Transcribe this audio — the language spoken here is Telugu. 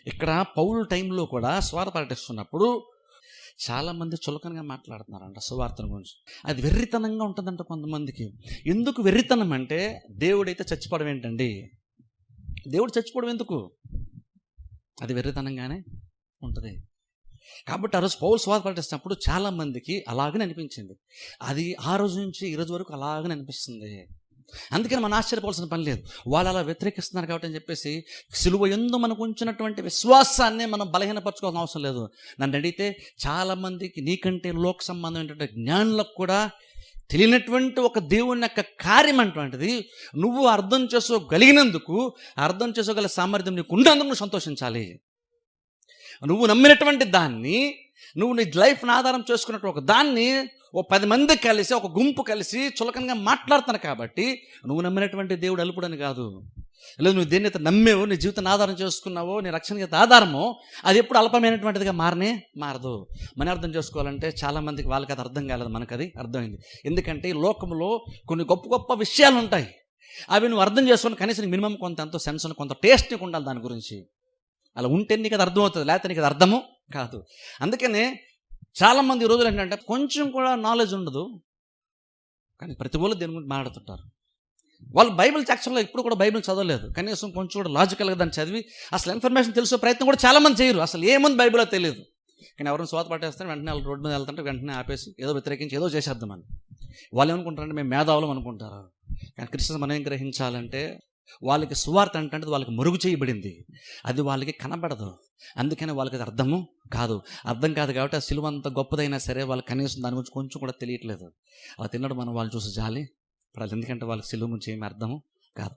ఇక్కడ పౌలు టైంలో కూడా స్వార్థ ప్రకటిస్తున్నప్పుడు చాలామంది చులకనగా మాట్లాడుతున్నారంట సువార్తను గురించి. అది వెర్రితనంగా ఉంటుందంట కొంతమందికి. ఎందుకు వెర్రితనం అంటే, దేవుడైతే చచ్చిపోవడం ఏంటండి? దేవుడు చచ్చిపోవడం ఎందుకు? అది వెర్రితనంగానే ఉంటుంది. కాబట్టి ఆ రోజు పౌలు స్వార్థ ప్రకటిస్తున్నప్పుడు చాలామందికి అలాగనే అనిపించింది. అది ఆ రోజు నుంచి ఈ రోజు వరకు అలాగనే అనిపిస్తుంది. అందుకని మనం ఆశ్చర్యపోవాల్సిన పని లేదు. వాళ్ళు అలా వ్యతిరేకిస్తున్నారు కాబట్టి అని చెప్పేసి సిలువ యందు మనకు ఉంచినటువంటి విశ్వాసాన్ని మనం బలహీనపరచుకోవాల్సిన అవసరం లేదు. నన్ను అడిగితే చాలామందికి నీకంటే లోక సంబంధమైనటువంటి జ్ఞానులకు కూడా తెలియనటువంటి ఒక దేవుని యొక్క కార్యం అటువంటిది నువ్వు అర్థం చేసుకోగలిగినందుకు, అర్థం చేసుకోగల సామర్థ్యం నీకు ఉన్నందుకు నువ్వు సంతోషించాలి. నువ్వు నమ్మినటువంటి దాన్ని, నువ్వు నీ లైఫ్ని ఆధారం చేసుకున్నట్టు ఒక దాన్ని ఓ 10 మంది కలిసి, ఒక గుంపు కలిసి చులకనగా మాట్లాడుతున్నారు కాబట్టి నువ్వు నమ్మినటువంటి దేవుడు అల్పుడని కాదు. లేదు, నువ్వు దేన్నైతే నమ్మేవో, నీ జీవితాన్ని ఆధారం చేసుకున్నావో, నీ రక్షణకి ఆధారమో అది ఎప్పుడు అల్పమైనటువంటిదిగా మారదు. మనం అర్థం చేసుకోవాలంటే చాలామందికి వాళ్ళకి అది అర్థం కాలేదు, మనకు అది అర్థమైంది. ఎందుకంటే ఈ లోకంలో కొన్ని గొప్ప గొప్ప విషయాలు ఉంటాయి. అవి నువ్వు అర్థం చేసుకొని కనీసం మినిమం కొంత ఎంతో సెన్స్, కొంత టేస్ట్ నీకు ఉండాలి దాని గురించి. అలా ఉంటే నీకు అది అర్థమవుతుంది, లేకపోతే నీకు అది అర్థము కాదు. అందుకనే చాలామంది ఈ రోజులు ఏంటంటే కొంచెం కూడా నాలెడ్జ్ ఉండదు, కానీ ప్రతి వాళ్ళు దేని గురించి మాట్లాడుతుంటారు. వాళ్ళు బైబిల్ సెక్షన్లో ఇప్పుడు కూడా బైబిల్ చదవలేదు, కనీసం కొంచెం కూడా లాజికల్గా దాన్ని చదివి అసలు ఇన్ఫర్మేషన్ తెలిసే ప్రయత్నం కూడా చాలామంది చేయరు. అసలు ఏముంది బైబిల్లో తెలియదు, కానీ ఎవరైనా స్వాత పట్టేస్తే వెంటనే వాళ్ళు రోడ్డు మీద వెళ్తుంటే వెంటనే ఆపేసి ఏదో వ్యతిరేకించి ఏదో చేసేద్దామని వాళ్ళు ఏమనుకుంటారంటే మేము మేధావులం అనుకుంటారు. కానీ క్రిస్టియన్స్ మనం ఏం గ్రహించాలంటే, వాళ్ళకి సువార్త అంటే వాళ్ళకి మరుగు చేయబడింది, అది వాళ్ళకి కనబడదు. అందుకని వాళ్ళకి అది అర్థం కాదు కాబట్టి ఆ సిలువ అంత గొప్పదైనా సరే వాళ్ళకి కనీసం దాని గురించి కొంచెం కూడా తెలియట్లేదు. అలా తిన్నడు మనం వాళ్ళు చూసి జాలి పడాలి, ఎందుకంటే వాళ్ళకి సిలువ గురించి ఏమి అర్థము కాదు.